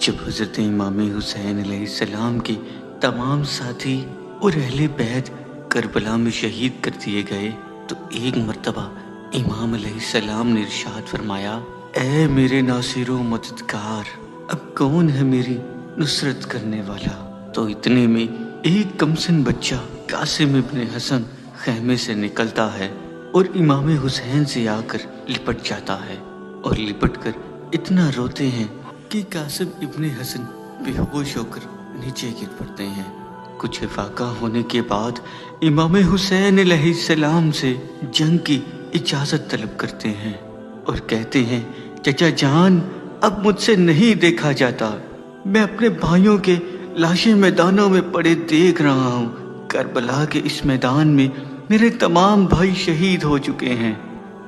جب حضرت امام حسین علیہ السلام کے تمام ساتھی اور اہل بیت کربلا میں شہید کر دیے گئے تو ایک مرتبہ امام علیہ السلام نے ارشاد فرمایا، اے میرے ناصر و مددگار، اب کون ہے میری نصرت کرنے والا؟ تو اتنے میں ایک کمسن بچہ قاسم ابن حسن خیمے سے نکلتا ہے اور امام حسین سے آ کر لپٹ جاتا ہے اور لپٹ کر اتنا روتے ہیں کہ قاسم ابن حسن بے ہوش ہو کر نیچے گر پڑتے ہیں۔ کچھ افاقہ ہونے کے بعد امام حسین علیہ السلام سے جنگ کی اجازت طلب کرتے ہیں اور کہتے ہیں، چچا جان، اب مجھ سے نہیں دیکھا جاتا، میں اپنے بھائیوں کے لاشیں میدانوں میں پڑے دیکھ رہا ہوں۔ کربلا کے اس میدان میں میرے تمام بھائی شہید ہو چکے ہیں،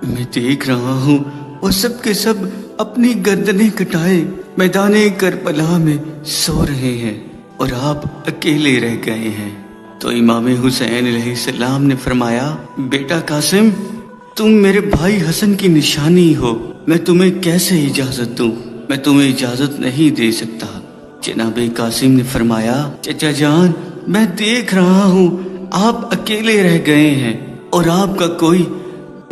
میں دیکھ رہا ہوں وہ سب کے سب اپنی گردنیں کٹائے میدان کربلا میں سو رہے ہیں اور آپ اکیلے رہ گئے ہیں۔ تو امام حسین علیہ السلام نے فرمایا، بیٹا قاسم، تم میرے بھائی حسن کی نشانی ہو، میں تمہیں کیسے اجازت دوں؟ میں تمہیں اجازت نہیں دے سکتا۔ جناب قاسم نے فرمایا، چچا جان، میں دیکھ رہا ہوں آپ اکیلے رہ گئے ہیں اور آپ کا کوئی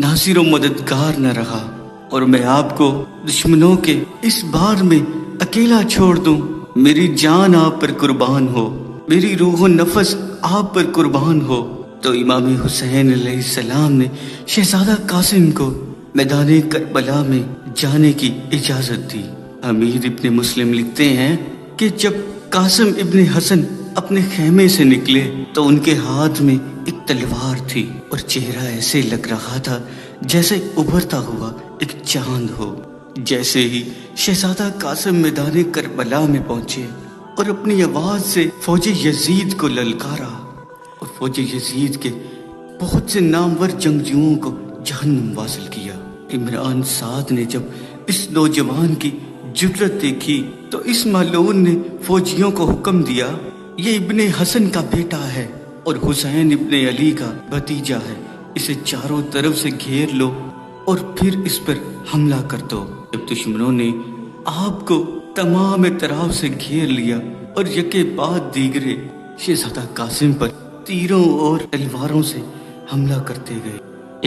ناصر و مددگار نہ رہا، اور میں آپ کو دشمنوں کے اس بار میں اکیلا چھوڑ دوں؟ میری جان آپ پر قربان ہو، میری روح و نفس آپ پر قربان ہو۔ تو امام حسین علیہ السلام نے شہزادہ قاسم کو میدان کربلا میں جانے کی اجازت دی۔ امیر ابن مسلم لکھتے ہیں کہ جب قاسم ابن حسن اپنے خیمے سے نکلے تو ان کے ہاتھ میں ایک تلوار تھی اور چہرہ ایسے لگ رہا تھا جیسے ابھرتا ہوا ایک چاند ہو۔ جیسے ہی شہزادہ قاسم میدان کربلا میں پہنچے اور اپنی آواز سے فوج یزید کو للکارا اور فوج یزید کے بہت سے نامور جنگجوؤں کو جہنم واصل کیا۔ عمران سعد نے جب اس نوجوان کی جرت دیکھی تو اس مالون نے فوجیوں کو حکم دیا، یہ ابن حسن کا بیٹا ہے اور حسین ابن علی کا بھتیجا ہے، اسے چاروں طرف سے گھیر لو اور پھر اس پر حملہ کر دو۔ جب دشمنوں نے آپ کو تمام اطراف سے گھیر لیا اور یکے بعد دیگرے شہزادہ قاسم پر تیروں اور تلواروں سے حملہ کرتے گئے،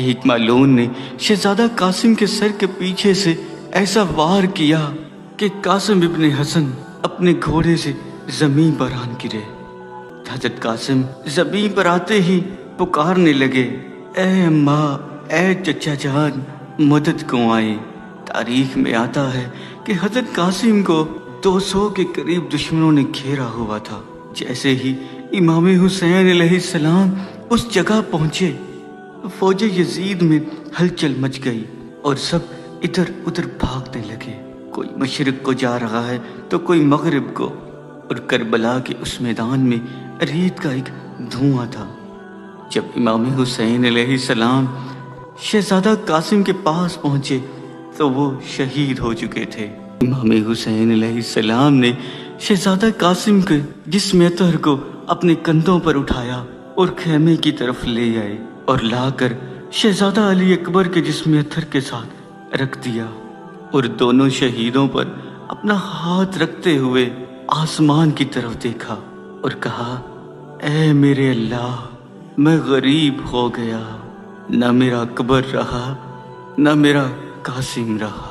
ایک مالون نے شہزادہ قاسم کے سر کے پیچھے سے ایسا وار کیا کہ قاسم ابن حسن اپنے گھوڑے سے زمین پر آن گرے۔ حضرت قاسم زمین پر آتے ہی پکارنے لگے، اے اماں، اے چچا جان، مدد کو آئے۔ تاریخ میں آتا ہے کہ حضرت قاسم کو 200 کے قریب دشمنوں نے گھیرا ہوا تھا۔ جیسے ہی امام حسین علیہ السلام اس جگہ پہنچے، فوج یزید میں ہلچل مچ گئی اور سب ادھر ادھر بھاگنے لگے، کوئی مشرق کو جا رہا ہے تو کوئی مغرب کو، اور کربلا کے اس میدان میں ریت کا ایک دھواں تھا۔ جب امام حسین علیہ السلام شہزادہ قاسم کے پاس پہنچے تو وہ شہید ہو چکے تھے۔ امام حسین علیہ السلام نے شہزادہ قاسم کے جسم اطہر کو اپنے کندھوں پر اٹھایا اور خیمے کی طرف لے آئے اور لا کر شہزادہ علی اکبر کے جسم اطہر کے ساتھ رکھ دیا، اور دونوں شہیدوں پر اپنا ہاتھ رکھتے ہوئے آسمان کی طرف دیکھا اور کہا، اے میرے اللہ، میں غریب ہو گیا، نہ میرا اکبر رہا نہ میرا قاسم رہا۔